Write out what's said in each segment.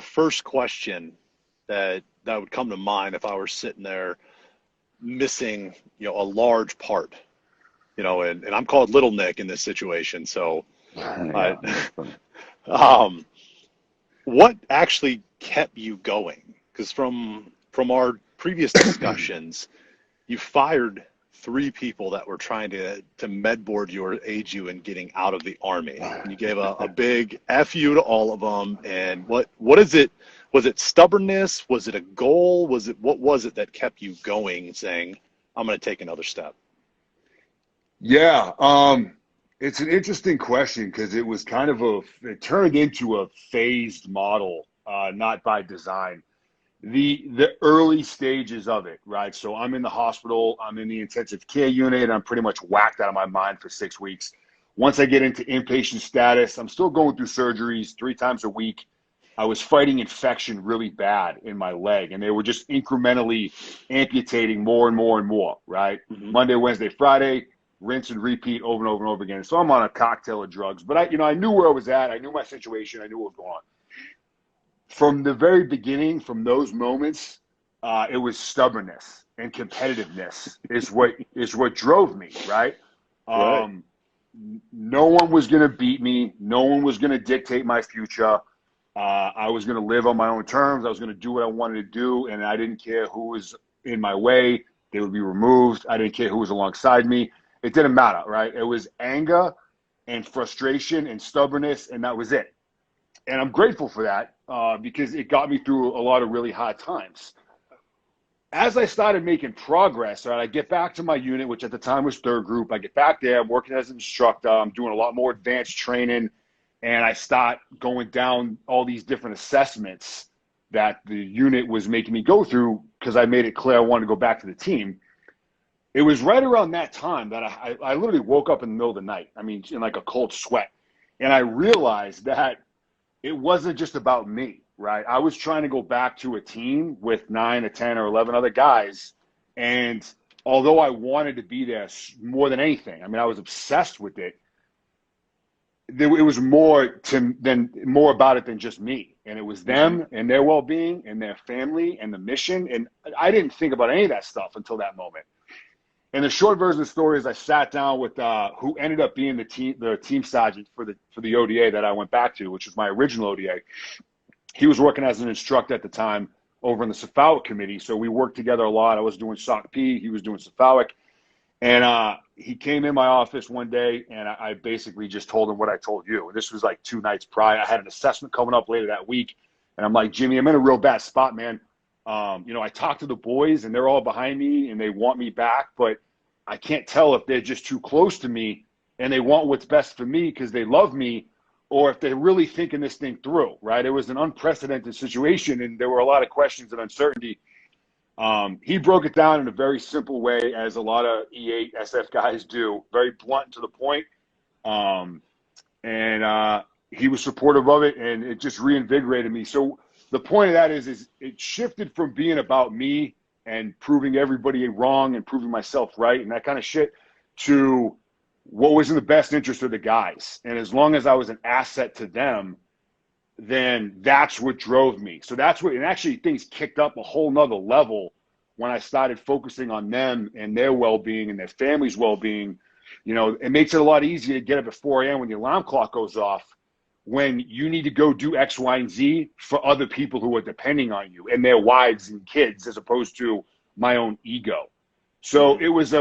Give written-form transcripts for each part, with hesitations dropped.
first question that would come to mind if I were sitting there missing, a large part, and I'm called Little Nick in this situation. So I, Yeah, that's funny. um, what actually kept you going? Because from our previous discussions, you fired three people that were trying to medboard you or aid you in getting out of the army. And you gave a big F you to all of them. And what is it? Was it stubbornness? Was it a goal? What was it that kept you going, saying, I'm going to take another step? Yeah, it's an interesting question because it was it turned into a phased model, not by design. The early stages of it, right? So I'm in the hospital, I'm in the intensive care unit, and I'm pretty much whacked out of my mind for 6 weeks. Once I get into inpatient status, I'm still going through surgeries 3 times a week. I was fighting infection really bad in my leg, and they were just incrementally amputating more and more and more, right? Hmm. Monday, Wednesday, Friday, rinse and repeat over and over and over again. So I'm on a cocktail of drugs, but I knew where I was at. I knew my situation. I knew what was going on. From the very beginning, from those moments, it was stubbornness and competitiveness is what drove me, right? Right. Um, no one was going to beat me. No one was going to dictate my future. I was going to live on my own terms. I was going to do what I wanted to do, and I didn't care who was in my way. They would be removed. I didn't care who was alongside me. It didn't matter, right? It was anger and frustration and stubbornness, and that was it. And I'm grateful for that because it got me through a lot of really hard times. As I started making progress, right, I get back to my unit, which at the time was third group. I get back there, I'm working as an instructor, I'm doing a lot more advanced training, and I start going down all these different assessments that the unit was making me go through because I made it clear I wanted to go back to the team. It was right around that time that I literally woke up in the middle of the night. I mean, in like a cold sweat. And I realized that it wasn't just about me, right? I was trying to go back to a team with 9 or 10 or 11 other guys. And although I wanted to be there more than anything, I mean, I was obsessed with it. It was more about it than just me. And it was Hmm. them and their well being and their family and the mission. And I didn't think about any of that stuff until that moment. And the short version of the story is I sat down with who ended up being the team sergeant for the ODA that I went back to, which was my original ODA. He was working as an instructor at the time over in the Cephalic committee, so we worked together a lot. I was doing SOC P, he was doing Cephalic, and he came in my office one day, and I basically just told him what I told you. And this was like 2 nights prior. I had an assessment coming up later that week, and I'm like, Jimmy, I'm in a real bad spot, man. I talked to the boys, and they're all behind me, and they want me back, but I can't tell if they're just too close to me, and they want what's best for me because they love me, or if they're really thinking this thing through, right? It was an unprecedented situation, and there were a lot of questions and uncertainty. He broke it down in a very simple way, as a lot of E8 SF guys do, very blunt and to the point. Um, and he was supportive of it, and it just reinvigorated me. So the point of that is it shifted from being about me and proving everybody wrong and proving myself right and that kind of shit to what was in the best interest of the guys. And as long as I was an asset to them, then that's what drove me. So that's what, and actually things kicked up a whole nother level when I started focusing on them and their well-being and their family's well-being. It makes it a lot easier to get up at 4 a.m. when the alarm clock goes off, when you need to go do X, Y, and Z for other people who are depending on you and their wives and kids, as opposed to my own ego. So Hmm. it was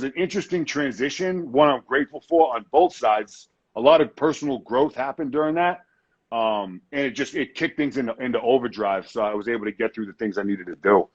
an interesting transition, one I'm grateful for on both sides. A lot of personal growth happened during that. And it kicked things into overdrive. So I was able to get through the things I needed to do.